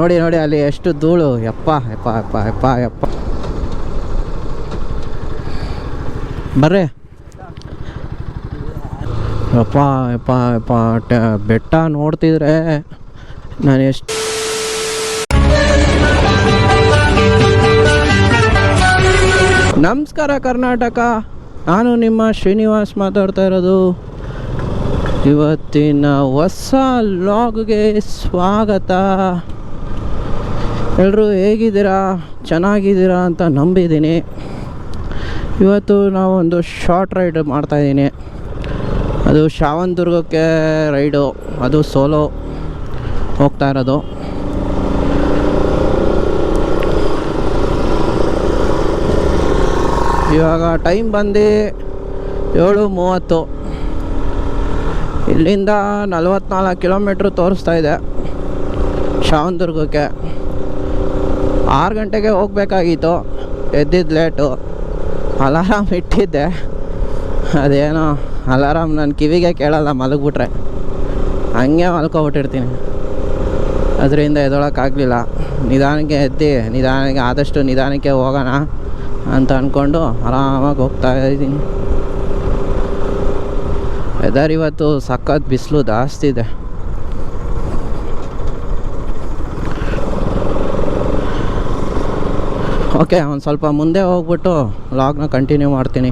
ನೋಡಿ ನೋಡಿ ಅಲ್ಲಿ ಎಷ್ಟು ಧೂಳು, ಯಪ್ಪ ಯಪ್ಪ ಯಪ್ಪ ಯಪ್ಪ ಯಪ್ಪ. ಬರ್ರಿ ಯಪ್ಪ ಯಪ್ಪ ಯಪ್ಪ. ಬೆಟ್ಟ ನೋಡ್ತಿದ್ರೆ ನಾನು ಎಷ್ಟು ನಮಸ್ಕಾರ ಕರ್ನಾಟಕ, ನಾನು ನಿಮ್ಮ ಶ್ರೀನಿವಾಸ್ ಮಾತಾಡ್ತಾ ಇರೋದು. ಇವತ್ತಿನ ಹೊಸ ಲಾಗ್ಗೆ ಸ್ವಾಗತ. ಎಲ್ಲರೂ ಹೇಗಿದ್ದೀರಾ, ಚೆನ್ನಾಗಿದ್ದೀರಾ ಅಂತ ನಂಬಿದ್ದೀನಿ. ಇವತ್ತು ನಾವೊಂದು ಶಾರ್ಟ್ ರೈಡ್ ಮಾಡ್ತಾಯಿದ್ದೀನಿ. ಅದು ಶ್ರಾವಣದುರ್ಗಕ್ಕೆ ರೈಡು, ಅದು ಸೋಲೋ ಹೋಗ್ತಾ ಇರೋದು. ಇವಾಗ ಟೈಮ್ ಬಂದು 7:30. ಇಲ್ಲಿಂದ 44 ಕಿಲೋಮೀಟ್ರ್ ತೋರಿಸ್ತಾ ಇದೆ ಶ್ರಾವಣದುರ್ಗಕ್ಕೆ. 6 ಗಂಟೆಗೆ ಹೋಗ್ಬೇಕಾಗಿತ್ತು, ಎದ್ದಿದ್ದು ಲೇಟು. ಅಲಾರಾಮ್ ಇಟ್ಟಿದ್ದೆ, ಅದೇನೋ ಅಲಾರಾಮ್ ನನ್ನ ಕಿವಿಗೆ ಕೇಳಲ್ಲ, ಮಲಗಿಬಿಟ್ರೆ ಹಂಗೆ ಮಲ್ಕೊಬಿಟ್ಟಿರ್ತೀನಿ. ಅದರಿಂದ ಎದ್ದೊಳಕ್ಕಾಗಲಿಲ್ಲ. ನಿಧಾನಕ್ಕೆ ಎದ್ದು ಆದಷ್ಟು ನಿಧಾನಕ್ಕೆ ಹೋಗೋಣ ಅಂತ ಅಂದ್ಕೊಂಡು ಆರಾಮಾಗಿ ಹೋಗ್ತಾ ಇದ್ದೀನಿ. ವೆದರ್ ಇವತ್ತು ಸಖತ್ ಬಿಸಿಲು ಜಾಸ್ತಿ ಇದೆ. ಓಕೆ, ಒಂದು ಸ್ವಲ್ಪ ಮುಂದೆ ಹೋಗ್ಬಿಟ್ಟು ವ್ಲಾಗ್ನ ಕಂಟಿನ್ಯೂ ಮಾಡ್ತೀನಿ.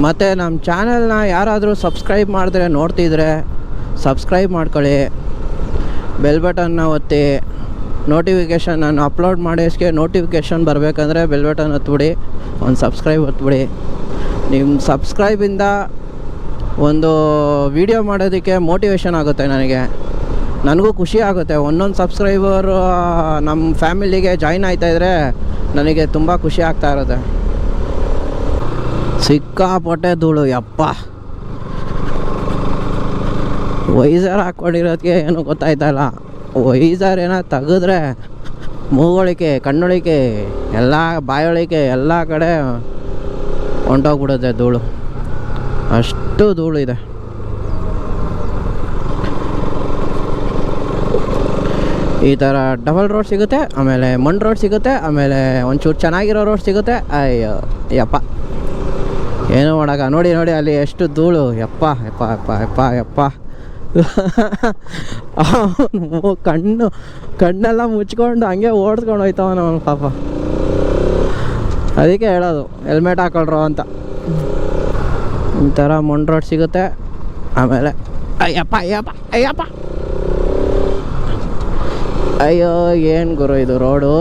ಮತ್ತು ನಮ್ಮ ಚಾನಲ್ನ ಯಾರಾದರೂ ಸಬ್ಸ್ಕ್ರೈಬ್ ಮಾಡಿದ್ರೆ ನೋಡ್ತಿದ್ರೆ ಸಬ್ಸ್ಕ್ರೈಬ್ ಮಾಡ್ಕೊಳ್ಳಿ, ಬೆಲ್ ಬಟನ್ನ ಒತ್ತಿ. ನೋಟಿಫಿಕೇಷನ್ ನಾನು ಅಪ್ಲೋಡ್ ಮಾಡೋಕ್ಕೆ ನೋಟಿಫಿಕೇಷನ್ ಬರಬೇಕಂದ್ರೆ ಬೆಲ್ ಬಟನ್ ಒತ್ಬಿಡಿ, ಒಂದು ಸಬ್ಸ್ಕ್ರೈಬ್ ಒತ್ಬಿಡಿ. ನಿಮ್ಮ ಸಬ್ಸ್ಕ್ರೈಬಿಂದ ಒಂದು ವಿಡಿಯೋ ಮಾಡೋದಕ್ಕೆ ಮೋಟಿವೇಶನ್ ಆಗುತ್ತೆ, ನನಗೂ ಖುಷಿ ಆಗುತ್ತೆ. ಒಂದೊಂದು ಸಬ್ಸ್ಕ್ರೈಬರು ನಮ್ಮ ಫ್ಯಾಮಿಲಿಗೆ ಜಾಯ್ನ್ ಆಗ್ತಾಯಿದ್ರೆ ನನಗೆ ತುಂಬ ಖುಷಿ ಆಗ್ತಾ ಇರುತ್ತೆ. ಸಿಕ್ಕಾಪಟ್ಟೆ ಧೂಳು ಯಪ್ಪ. ವೈಸರ್ ಹಾಕ್ಕೊಂಡಿರೋದಕ್ಕೆ ಏನೂ ಗೊತ್ತಾಯ್ತಲ್ಲ. ವೈಸರ್ ಏನೋ ತೆಗೆದ್ರೆ ಮೂಗೊಳಿಕೆ, ಕಣ್ಣೊಳಿಕೆ, ಎಲ್ಲ ಬಾಯೊಳಿಕೆ ಎಲ್ಲ ಕಡೆ ಹೊಂಟೋಗ್ಬಿಡುತ್ತೆ ಧೂಳು, ಅಷ್ಟು ಧೂಳು ಇದೆ. ಈ ಥರ ಡಬಲ್ ರೋಡ್ ಸಿಗುತ್ತೆ, ಆಮೇಲೆ ಮಣ್ಣು ರೋಡ್ ಸಿಗುತ್ತೆ, ಆಮೇಲೆ ಒಂಚೂರು ಚೆನ್ನಾಗಿರೋ ರೋಡ್ ಸಿಗುತ್ತೆ. ಅಯ್ಯೋ ಯಪ್ಪ, ಏನೋ ಮಾಡಾಕ. ನೋಡಿ ನೋಡಿ ಅಲ್ಲಿ ಎಷ್ಟು ಧೂಳು, ಯಪ್ಪ ಯಪ್ಪ ಯಪ್ಪ ಯಪ್ಪ ಯಪ್ಪ. ಕಣ್ಣೆಲ್ಲ ಮುಚ್ಕೊಂಡು ಹಂಗೆ ಓಡಿಸ್ಕೊಂಡು ಹೋಯ್ತವನ ಅವನು ಪಾಪ. ಅದಕ್ಕೆ ಹೇಳೋದು ಹೆಲ್ಮೆಟ್ ಹಾಕೊಳ್ರು ಅಂತ. ಈ ಥರ ಮಣ್ಣು ರೋಡ್ ಸಿಗುತ್ತೆ, ಆಮೇಲೆ ಅಯ್ಯಪ್ಪ ಅಯ್ಯಪ್ಪ ಅಯ್ಯಪ್ಪ. ಅಯ್ಯೋ ಏನು ಗುರು ಇದು ರೋಡು.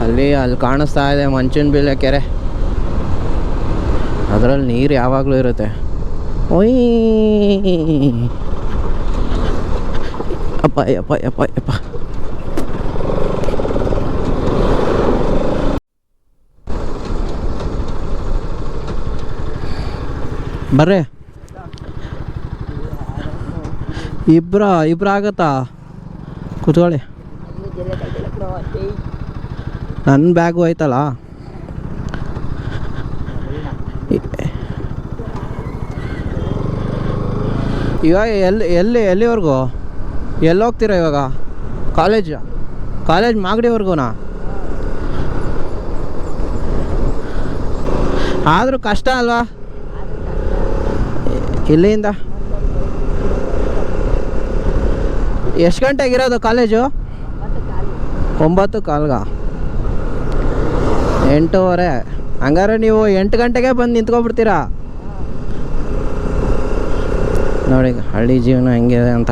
ಅಲ್ಲಿ ಕಾಣಿಸ್ತಾ ಇದೆ ಮಂಚನಬಿಲ್ಲೆ ಕೆರೆ, ಅದರಲ್ಲಿ ನೀರು ಯಾವಾಗಲೂ ಇರುತ್ತೆ. ಓಯ್ ಅಪ್ಪ ಯಪ್ಪ ಯಪ್ಪ ಯಪ್ಪ. ಬರ್ರಿ, ಇಬ್ರು ಆಗತ್ತಾ? ಕೂತ್ಕೊಳ್ಳಿ. ನನ್ನ ಬ್ಯಾಗು ಐತಲ್ಲ. ಇವಾಗ ಎಲ್ಲಿವರೆಗೂ ಎಲ್ಲಿ ಹೋಗ್ತೀರಾ ಇವಾಗ? ಕಾಲೇಜ್ ಮಾಗಡಿವರೆಗೂನಾ? ಆದರೂ ಕಷ್ಟ ಅಲ್ವಾ ಇಲ್ಲಿಂದ? ಎಷ್ಟು ಗಂಟೆಗಿರೋದು ಕಾಲೇಜು? 9:15. 8:15. ಹಂಗಾರೆ ನೀವು 8 ಗಂಟೆಗೆ ಬಂದು ನಿಂತ್ಕೊಬಿಡ್ತೀರಾ ನೋಡಿ ಹಳ್ಳಿ ಜೀವನ ಹೆಂಗಿದೆ ಅಂತ.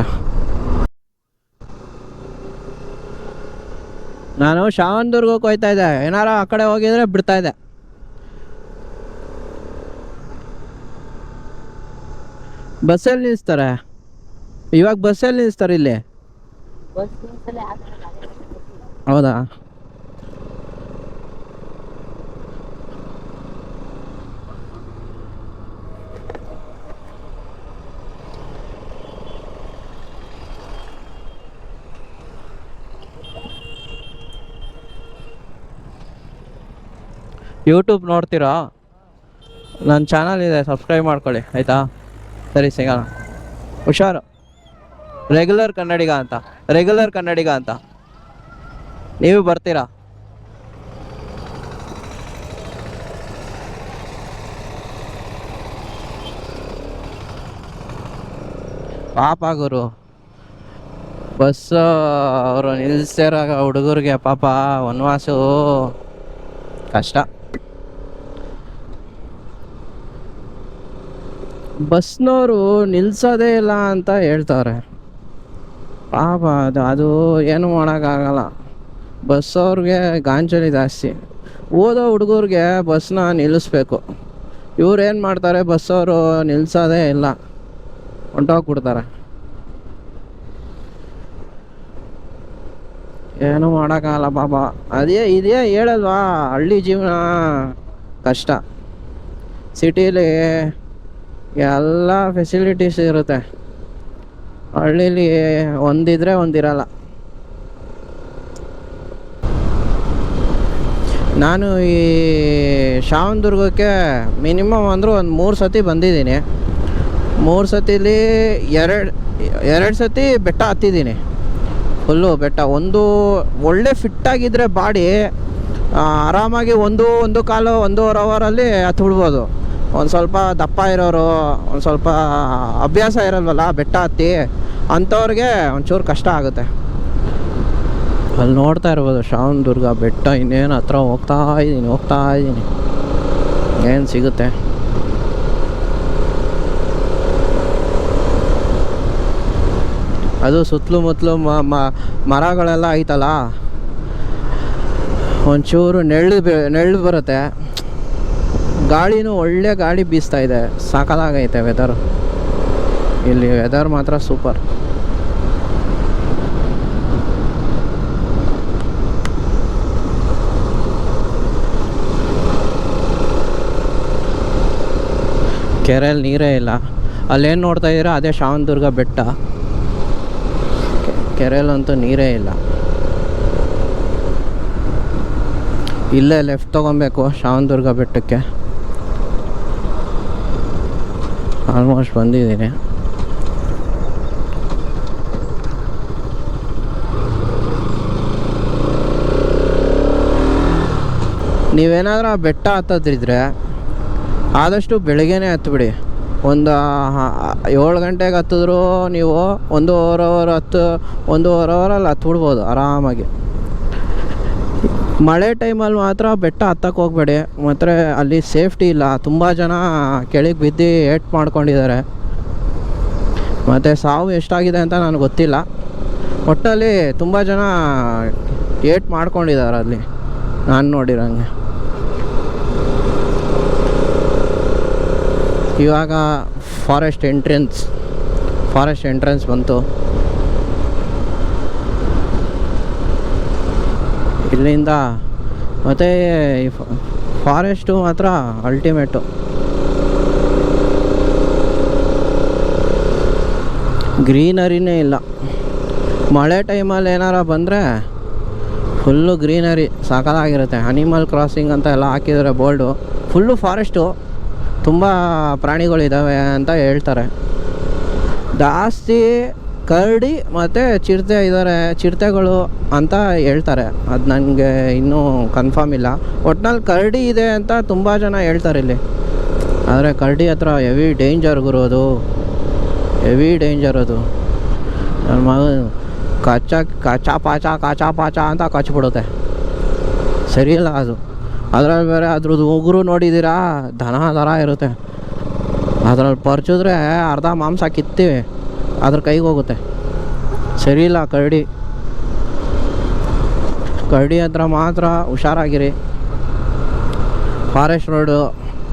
ನಾನು ಶ್ರಾವಣದುರ್ಗಕ್ಕೆ ಹೋಗ್ತಾ ಇದ್ದೆ, ಏನಾರ ಆ ಕಡೆ ಹೋಗಿದ್ರೆ ಬಿಡ್ತಾ ಇದ್ದೆ. ಬಸ್ಸಲ್ಲಿ ನಿಲ್ಲಿಸ್ತಾರೆ ಇವಾಗ, ಬಸ್ಸಲ್ಲಿ ನಿಲ್ಲಿಸ್ತಾರೆ ಇಲ್ಲಿ. ಹೌದಾ? ಯೂಟ್ಯೂಬ್ ನೋಡ್ತೀರಾ? ನನ್ನ ಚಾನಲ್ ಇದೆ, ಸಬ್ಸ್ಕ್ರೈಬ್ ಮಾಡ್ಕೊಳ್ಳಿ ಆಯಿತಾ. ಸರಿ, ಸಿಗೋಣ. ಹುಷಾರು. ರೆಗ್ಯುಲರ್ ಕನ್ನಡಿಗ ಅಂತ ನೀವು ಬರ್ತೀರಾ? ಪಾಪ ಗುರು, ಬಸ್ ಅವರು ನಿಲ್ಲಿಸ್ತಿರಾಗ ಹುಡುಗರಿಗೆ ಪಾಪ ವನವಾಸು ಕಷ್ಟ. ಬಸ್ನವರು ನಿಲ್ಸೋದೇ ಇಲ್ಲ ಅಂತ ಹೇಳ್ತಾರೆ. ಪಾಪ ಅದು ಏನು ಮಾಡೋಕ್ಕಾಗಲ್ಲ. ಬಸ್ಸವ್ರಿಗೆ ಗಾಂಚಲಿ ಜಾಸ್ತಿ. ಓದೋ ಹುಡುಗರಿಗೆ ಬಸ್ನ ನಿಲ್ಲಿಸ್ಬೇಕು. ಇವ್ರೇನು ಮಾಡ್ತಾರೆ, ಬಸ್ಸವರು ನಿಲ್ಸೋದೇ ಇಲ್ಲ, ಹೊಂಟೋಗ್ಬಿಡ್ತಾರೆ. ಏನು ಮಾಡೋಕ್ಕಾಗಲ್ಲ ಪಾಪ. ಇದೇ ಹೇಳಲ್ವಾ, ಹಳ್ಳಿ ಜೀವನ ಕಷ್ಟ. ಸಿಟೀಲಿ ಎಲ್ಲ ಫೆಸಿಲಿಟೀಸ್ ಇರುತ್ತೆ, ಹಳ್ಳೀಲಿ ಒಂದಿದ್ರೆ ಒಂದಿರಲ್ಲ. ನಾನು ಈ ಶ್ರಾವಣದುರ್ಗಕ್ಕೆ ಮಿನಿಮಮ್ ಅಂದರೂ ಒಂದು 3 ಸತಿ ಬಂದಿದ್ದೀನಿ. 3 ಸತಿಲಿ ಎರಡು ಸತಿ ಬೆಟ್ಟ ಹತ್ತಿದ್ದೀನಿ. ಫುಲ್ಲು ಬೆಟ್ಟ. ಒಂದು ಒಳ್ಳೆ ಫಿಟ್ಟಾಗಿದ್ದರೆ ಬಾಡಿ ಆರಾಮಾಗಿ 1.25 ಅವರಲ್ಲಿ ಹತ್ತು ಬಿಡ್ಬೋದು. ಒಂದು ಸ್ವಲ್ಪ ದಪ್ಪ ಇರೋರು, ಒಂದು ಸ್ವಲ್ಪ ಅಭ್ಯಾಸ ಇರಲ್ವಲ್ಲ ಬೆಟ್ಟ ಹತ್ತಿ, ಅಂಥವ್ರಿಗೆ ಒಂಚೂರು ಕಷ್ಟ ಆಗುತ್ತೆ. ಅಲ್ಲಿ ನೋಡ್ತಾ ಇರ್ಬೋದು ಶ್ರಾವಣದುರ್ಗ ಬೆಟ್ಟ. ಇನ್ನೇನು ಹತ್ರ ಹೋಗ್ತಾ ಇದ್ದೀನಿ, ಏನು ಸಿಗುತ್ತೆ. ಅದು ಸುತ್ತಲೂ ಮುತ್ತಲು ಮರಗಳೆಲ್ಲ ಐತಲ್ಲ, ಒಂಚೂರು ನೆರಳು ಬರುತ್ತೆ. ಗಾಳಿನೂ ಒಳ್ಳೆ ಗಾಳಿ ಬೀಸ್ತಾ ಇದೆ, ಸಾಕಾಗೈತೆ ವೆದರ್. ಇಲ್ಲಿ ವೆದರ್ ಮಾತ್ರ ಸೂಪರ್. ಕೆರೆಯಲ್ಲಿ ನೀರೇ ಇಲ್ಲ. ಅಲ್ಲೇನು ನೋಡ್ತಾ ಇದ್ದೀರಾ ಅದೇ ಶ್ರಾವಣದುರ್ಗ ಬೆಟ್ಟ. ಕೆರೆಯಲ್ಲಂತೂ ನೀರೇ ಇಲ್ಲ. ಇಲ್ಲೇ ಲೆಫ್ಟ್ ತೊಗೊಬೇಕು ಶ್ರಾವಣದುರ್ಗ ಬೆಟ್ಟಕ್ಕೆ. ಆಲ್ಮೋಸ್ಟ್ ಬಂದಿದ್ದೀನಿ. ನೀವೇನಾದ್ರೂ ಆ ಬೆಟ್ಟ ಹತ್ತದಿದ್ರೆ ಆದಷ್ಟು ಬೆಳಗ್ಗೆನೇ ಹತ್ಬಿಡಿ. ಒಂದು 7 ಗಂಟೆಗೆ ಹತ್ತಿದ್ರು ನೀವು 1.5 ಅವರಲ್ಲಿ ಹತ್ಬಿಡ್ಬೋದು ಆರಾಮಾಗಿ. ಮಳೆ ಟೈಮಲ್ಲಿ ಮಾತ್ರ ಬೆಟ್ಟ ಹತ್ತಕ್ಕೆ ಹೋಗಬೇಡಿ. ಮತ್ತು ಅಲ್ಲಿ ಸೇಫ್ಟಿ ಇಲ್ಲ, ತುಂಬ ಜನ ಕೆಳಗೆ ಬಿದ್ದು ಏಟ್ ಮಾಡ್ಕೊಂಡಿದ್ದಾರೆ. ಮತ್ತು ಸಾವು ಎಷ್ಟಾಗಿದೆ ಅಂತ ನನಗೆ ಗೊತ್ತಿಲ್ಲ. ಒಟ್ಟಲ್ಲಿ ತುಂಬ ಜನ ಏಟ್ ಮಾಡ್ಕೊಂಡಿದ್ದಾರೆ ಅಲ್ಲಿ, ನಾನು ನೋಡಿರೋಂಗೆ. ಇವಾಗ ಫಾರೆಸ್ಟ್ ಎಂಟ್ರೆನ್ಸ್ ಬಂತು. ಇಲ್ಲಿಂದ ಮತ್ತು ಫಾರೆಸ್ಟು ಮಾತ್ರ ಅಲ್ಟಿಮೇಟು. ಗ್ರೀನರಿನೇ ಇಲ್ಲ. ಮಳೆ ಟೈಮಲ್ಲಿ ಏನಾರ ಬಂದರೆ ಫುಲ್ಲು ಗ್ರೀನರಿ ಸಾಕಾಗಿರುತ್ತೆ. ಅನಿಮಲ್ ಕ್ರಾಸಿಂಗ್ ಅಂತ ಎಲ್ಲ ಹಾಕಿದರೆ ಬೋರ್ಡು. ಫುಲ್ಲು ಫಾರೆಸ್ಟು, ತುಂಬ ಪ್ರಾಣಿಗಳಿದ್ದಾವೆ ಅಂತ ಹೇಳ್ತಾರೆ. ಜಾಸ್ತಿ ಕರಡಿ ಮತ್ತು ಚಿರತೆಗಳು ಅಂತ ಹೇಳ್ತಾರೆ. ಅದು ನನಗೆ ಇನ್ನೂ ಕನ್ಫರ್ಮ್ ಇಲ್ಲ. ಒಟ್ನಲ್ಲಿ ಕರಡಿ ಇದೆ ಅಂತ ತುಂಬ ಜನ ಹೇಳ್ತಾರೆ ಇಲ್ಲಿ. ಆದರೆ ಕರಡಿ ಹತ್ರ ಹೆವಿ ಡೇಂಜರ್ ಗುರು, ಹೆವಿ ಡೇಂಜರ್ ಅದು. ನನ್ನ ಮಗ ಕಾಚಾ ಪಾಚ ಅಂತ ಕಚ್ಬಿಡುತ್ತೆ. ಸರಿಯಿಲ್ಲ ಅದು. ಅದರಲ್ಲಿ ಬೇರೆ ಅದ್ರದ್ದು ಉಗುರು ನೋಡಿದ್ದೀರಾ, ದನ ಇರುತ್ತೆ. ಅದ್ರಲ್ಲಿ ಪರ್ಚಿದ್ರೆ ಅರ್ಧ ಮಾಂಸ ಕಿತ್ತೀವಿ, ಅದ್ರ ಕೈಗೆ ಹೋಗುತ್ತೆ. ಸರಿಯಿಲ್ಲ ಕರಡಿ ಹತ್ರ ಮಾತ್ರ ಹುಷಾರಾಗಿರಿ. ಫಾರೆಸ್ಟ್ ರೋಡು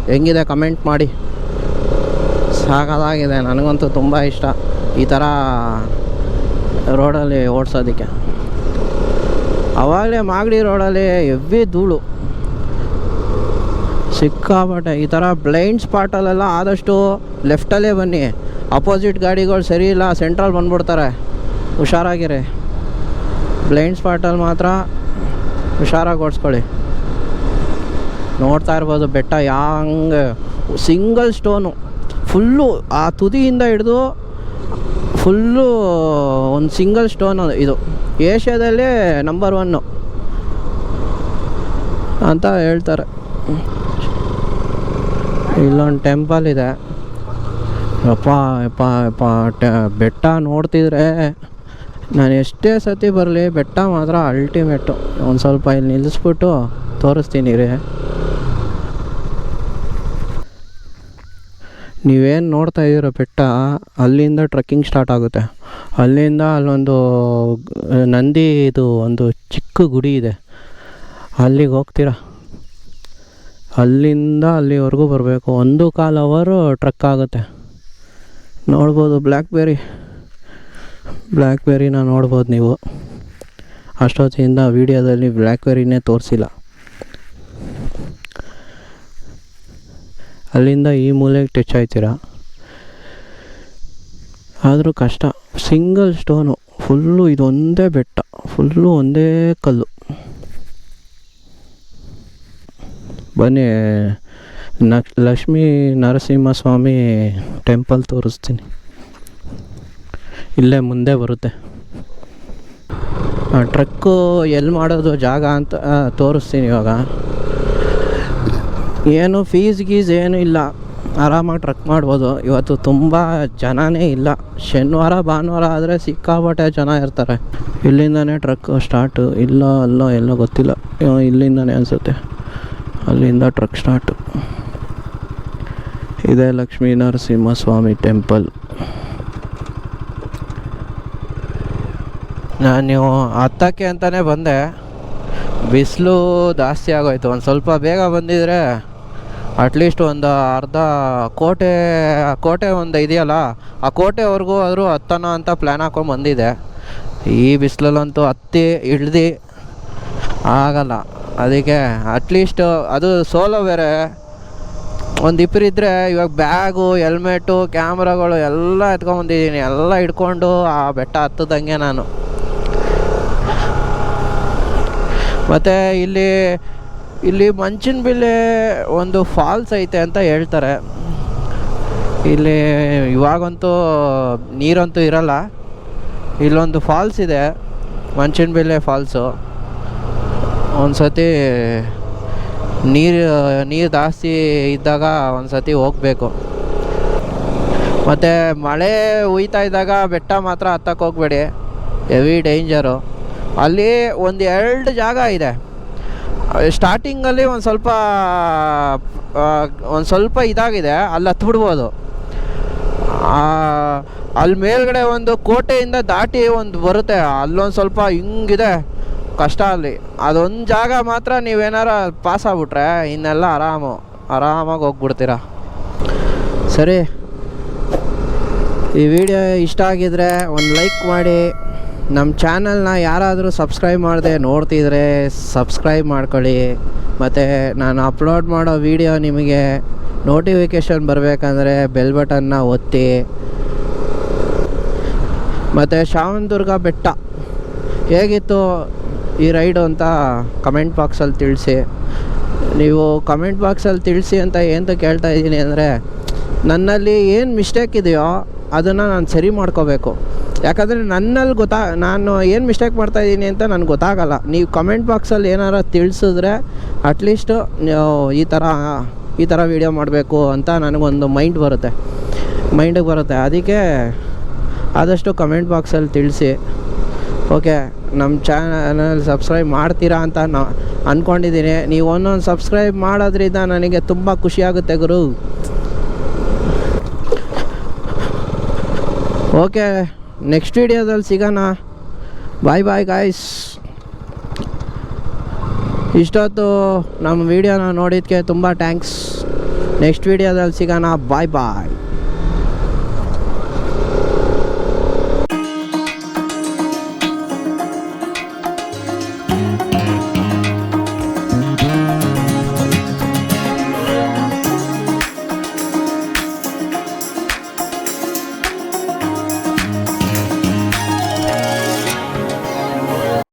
ಹೆಂಗಿದೆ ಕಮೆಂಟ್ ಮಾಡಿ. ಸಾಕಾಗಿದೆ, ನನಗಂತೂ ತುಂಬ ಇಷ್ಟ ಈ ಥರ ರೋಡಲ್ಲಿ ಓಡಿಸೋದಕ್ಕೆ. ಆವಾಗಲೇ ಮಾಗಡಿ ರೋಡಲ್ಲಿ ಹೆವಿ ಧೂಳು ಸಿಕ್ಕಾಪಟ್ಟೆ. ಈ ಥರ ಬ್ಲೈಂಡ್ ಸ್ಪಾಟಲ್ಲೆಲ್ಲ ಆದಷ್ಟು ಲೆಫ್ಟಲ್ಲೇ ಬನ್ನಿ. ಅಪೋಸಿಟ್ ಗಾಡಿಗಳು ಸರಿ ಇಲ್ಲ, ಸೆಂಟ್ರಲ್ ಬಂದ್ಬಿಡ್ತಾರೆ. ಹುಷಾರಾಗಿರಿ. ಬ್ಲೈಂಡ್ ಸ್ಪಾಟಲ್ಲಿ ಮಾತ್ರ ಹುಷಾರಾಗಿ ಓಡಿಸ್ಕೊಳ್ಳಿ. ನೋಡ್ತಾ ಇರ್ಬೋದು ಬೆಟ್ಟ ಹಂಗೆ ಸಿಂಗಲ್ ಸ್ಟೋನು ಫುಲ್ಲು ಆ ತುದಿಯಿಂದ ಹಿಡಿದು ಫುಲ್ಲು ಒಂದು ಸಿಂಗಲ್ ಸ್ಟೋನ್ ಇದು ಏಷ್ಯಾದಲ್ಲೇ ನಂಬರ್ 1 ಅಂತ ಹೇಳ್ತಾರೆ. ಇಲ್ಲೊಂದು ಟೆಂಪಲ್ ಇದೆ. ಬೆಟ್ಟ ನೋಡ್ತಿದ್ರೆ ನಾನು ಎಷ್ಟೇ ಸತಿ ಬರಲಿ ಬೆಟ್ಟ ಮಾತ್ರ ಅಲ್ಟಿಮೇಟು. ಒಂದು ಸ್ವಲ್ಪ ಇಲ್ಲಿ ನಿಲ್ಲಿಸ್ಬಿಟ್ಟು ತೋರಿಸ್ತೀನಿ ರೀ. ನೀವೇನು ನೋಡ್ತಾ ಇದ್ದೀರ ಬೆಟ್ಟ, ಅಲ್ಲಿಂದ ಟ್ರೆಕ್ಕಿಂಗ್ ಸ್ಟಾರ್ಟ್ ಆಗುತ್ತೆ. ಅಲ್ಲಿಂದ ಅಲ್ಲೊಂದು ನಂದಿ ಇದು ಒಂದು ಚಿಕ್ಕ ಗುಡಿ ಇದೆ, ಅಲ್ಲಿಗೆ ಹೋಗ್ತೀರ. ಅಲ್ಲಿಂದ ಅಲ್ಲಿವರೆಗೂ ಬರಬೇಕು. 1.25 ಅವರ್ ಟ್ರೆಕ್ ಆಗುತ್ತೆ. ನೋಡ್ಬೋದು ಬ್ಲ್ಯಾಕ್ಬೆರಿನ ನೋಡ್ಬೋದು ನೀವು. ಅಷ್ಟೊತ್ತಿಂದ ವೀಡಿಯೋದಲ್ಲಿ ಬ್ಲ್ಯಾಕ್ಬೆರಿನೇ ತೋರಿಸಿಲ್ಲ. ಅಲ್ಲಿಂದ ಈ ಮೂಲೆಗೆ ಟಚ್ ಆಯ್ತೀರ. ಆದರೂ ಕಷ್ಟ. ಸಿಂಗಲ್ ಸ್ಟೋನು ಫುಲ್ಲು, ಇದೊಂದೇ ಬೆಟ್ಟ, ಫುಲ್ಲು ಒಂದೇ ಕಲ್ಲು. ಬನ್ನಿ ಲಕ್ಷ್ಮೀ ನರಸಿಂಹಸ್ವಾಮಿ ಟೆಂಪಲ್ ತೋರಿಸ್ತೀನಿ. ಇಲ್ಲೇ ಮುಂದೆ ಬರುತ್ತೆ. ಟ್ರೆಕ್ಕು ಎಲ್ಲಿ ಮಾಡೋದು ಜಾಗ ಅಂತ ತೋರಿಸ್ತೀನಿ ಇವಾಗ. ಏನು ಫೀಸ್ ಏನು ಇಲ್ಲ, ಆರಾಮಾಗಿ ಟ್ರೆಕ್ ಮಾಡ್ಬೋದು. ಇವತ್ತು ತುಂಬ ಜನನೇ ಇಲ್ಲ. ಶನಿವಾರ ಭಾನುವಾರ ಆದರೆ ಸಿಕ್ಕಾಪಟ್ಟೆ ಜನ ಇರ್ತಾರೆ. ಇಲ್ಲಿಂದನೇ ಟ್ರೆಕ್ ಸ್ಟಾರ್ಟು. ಎಲ್ಲೋ ಗೊತ್ತಿಲ್ಲ, ಇಲ್ಲಿಂದನೇ ಅನಿಸುತ್ತೆ. ಅಲ್ಲಿಂದ ಟ್ರೆಕ್ ಸ್ಟಾರ್ಟು. ಇದೇ ಲಕ್ಷ್ಮೀ ನರಸಿಂಹಸ್ವಾಮಿ ಟೆಂಪಲ್. ನೀವು ಹತ್ತಕ್ಕೆ ಅಂತಲೇ ಬಂದೆ, ಬಿಸಿಲು ಜಾಸ್ತಿ ಆಗೋಯ್ತು. ಒಂದು ಸ್ವಲ್ಪ ಬೇಗ ಬಂದಿದ್ರೆ ಅಟ್ಲೀಸ್ಟ್ ಒಂದು ಅರ್ಧ ಕೋಟೆ ಒಂದು ಇದೆಯಲ್ಲ, ಆ ಕೋಟೆವರೆಗೂ ಆದರೂ ಹತ್ತೋಣ ಅಂತ ಪ್ಲ್ಯಾನ್ ಹಾಕೊಂಡು ಬಂದಿದೆ. ಈ ಬಿಸಿಲಲ್ಲಂತೂ ಹತ್ತಿ ಇಳ್ದು ಆಗಲ್ಲ. ಅದಕ್ಕೆ ಅಟ್ಲೀಸ್ಟ್ ಅದು ಸೋಲೋ ಬೇರೆ ಒಂದು ಇಬ್ಬರಿದ್ದರೆ, ಇವಾಗ ಬ್ಯಾಗು, ಹೆಲ್ಮೆಟು, ಕ್ಯಾಮ್ರಾಗಳು ಎಲ್ಲ ಎತ್ಕೊಂಡ್ಬಂದಿದ್ದೀನಿ. ಎಲ್ಲ ಹಿಡ್ಕೊಂಡು ಆ ಬೆಟ್ಟ ಹತ್ತದಂಗೆ ನಾನು. ಮತ್ತು ಇಲ್ಲಿ ಮಂಚನಬಿಲ್ಲೆ ಒಂದು ಫಾಲ್ಸ್ ಐತೆ ಅಂತ ಹೇಳ್ತಾರೆ. ಇಲ್ಲಿ ಇವಾಗಂತೂ ನೀರಂತೂ ಇರಲ್ಲ. ಇಲ್ಲೊಂದು ಫಾಲ್ಸ್ ಇದೆ, ಮಂಚನಬಿಲ್ಲೆ ಫಾಲ್ಸು. ಒಂದು ಸತಿ ನೀರು ಜಾಸ್ತಿ ಇದ್ದಾಗ ಒಂದು ಸತಿ ಹೋಗಬೇಕು. ಮತ್ತು ಮಳೆ ಹುಯ್ತಾ ಇದ್ದಾಗ ಬೆಟ್ಟ ಮಾತ್ರ ಹತ್ತಕ್ಕೆ ಹೋಗಬೇಡಿ, ಹೆವಿ ಡೇಂಜರು. ಅಲ್ಲಿ 1-2 ಜಾಗ ಇದೆ. ಸ್ಟಾರ್ಟಿಂಗಲ್ಲಿ ಒಂದು ಸ್ವಲ್ಪ ಇದಾಗಿದೆ, ಅಲ್ಲಿ ಹತ್ಬಿಡ್ಬೋದು. ಅಲ್ಲಿ ಮೇಲ್ಗಡೆ ಒಂದು ಕೋಟೆಯಿಂದ ದಾಟಿ ಒಂದು ಬರುತ್ತೆ, ಅಲ್ಲೊಂದು ಸ್ವಲ್ಪ ಹಿಂಗಿದೆ ಕಷ್ಟ. ಅಲ್ಲಿ ಅದೊಂದು ಜಾಗ ಮಾತ್ರ ನೀವೇನಾರ ಪಾಸ್ ಆಗ್ಬಿಟ್ರೆ ಇನ್ನೆಲ್ಲ ಆರಾಮಾಗಿ ಹೋಗ್ಬಿಡ್ತೀರ. ಸರಿ, ಈ ವಿಡಿಯೋ ಇಷ್ಟ ಆಗಿದ್ರೆ ಒಂದು ಲೈಕ್ ಮಾಡಿ. ನಮ್ಮ ಚಾನಲ್ನ ಯಾರಾದರೂ ಸಬ್ಸ್ಕ್ರೈಬ್ ಮಾಡದೆ ನೋಡ್ತಿದ್ರೆ ಸಬ್ಸ್ಕ್ರೈಬ್ ಮಾಡ್ಕೊಳ್ಳಿ. ಮತ್ತು ನಾನು ಅಪ್ಲೋಡ್ ಮಾಡೋ ವಿಡಿಯೋ ನಿಮಗೆ ನೋಟಿಫಿಕೇಷನ್ ಬರಬೇಕಂದ್ರೆ ಬೆಲ್ ಬಟನ್ನ ಒತ್ತಿ. ಮತ್ತು ಶ್ರಾವಣದುರ್ಗ ಬೆಟ್ಟ ಹೇಗಿತ್ತು ಈ ರೈಡು ಅಂತ ಕಮೆಂಟ್ ಬಾಕ್ಸಲ್ಲಿ ತಿಳಿಸಿ. ನೀವು ಕಮೆಂಟ್ ಬಾಕ್ಸಲ್ಲಿ ತಿಳಿಸಿ ಅಂತ ಏನು ಕೇಳ್ತಾ ಇದ್ದೀನಿ ಅಂದರೆ, ನನ್ನಲ್ಲಿ ಏನು ಮಿಸ್ಟೇಕ್ ಇದೆಯೋ ಅದನ್ನು ನಾನು ಸರಿ ಮಾಡ್ಕೋಬೇಕು. ಯಾಕಂದರೆ ನನ್ನಲ್ಲಿ ನಾನು ಏನು ಮಿಸ್ಟೇಕ್ ಮಾಡ್ತಾಯಿದ್ದೀನಿ ಅಂತ ನನಗೆ ಗೊತ್ತಾಗಲ್ಲ. ನೀವು ಕಮೆಂಟ್ ಬಾಕ್ಸಲ್ಲಿ ಏನಾರು ತಿಳಿಸಿದ್ರೆ ಅಟ್ಲೀಸ್ಟು ಈ ಥರ ವೀಡಿಯೋ ಮಾಡಬೇಕು ಅಂತ ನನಗೊಂದು ಮೈಂಡಿಗೆ ಬರುತ್ತೆ. ಅದಕ್ಕೆ ಆದಷ್ಟು ಕಮೆಂಟ್ ಬಾಕ್ಸಲ್ಲಿ ತಿಳಿಸಿ. ಓಕೆ, ನಮ್ಮ ಚಾನಲ್ ಸಬ್ಸ್ಕ್ರೈಬ್ ಮಾಡ್ತೀರಾ ಅಂತ ಅಂದ್ಕೊಂಡಿದ್ದೀನಿ. ನೀವು ಒಂದೊಂದು ಸಬ್ಸ್ಕ್ರೈಬ್ ಮಾಡೋದ್ರಿಂದ ನನಗೆ ತುಂಬ ಖುಷಿಯಾಗುತ್ತೆ ಗುರು. ಓಕೆ, ನೆಕ್ಸ್ಟ್ ವೀಡಿಯೋದಲ್ಲಿ ಸಿಗೋಣ. Bye guys. ಇಷ್ಟೊತ್ತು ನಮ್ಮ ವೀಡಿಯೋನ ನೋಡಿದ್ದಕ್ಕೆ ತುಂಬ ಥ್ಯಾಂಕ್ಸ್. ನೆಕ್ಸ್ಟ್ ವೀಡಿಯೋದಲ್ಲಿ ಸಿಗೋಣ. ಬಾಯ್.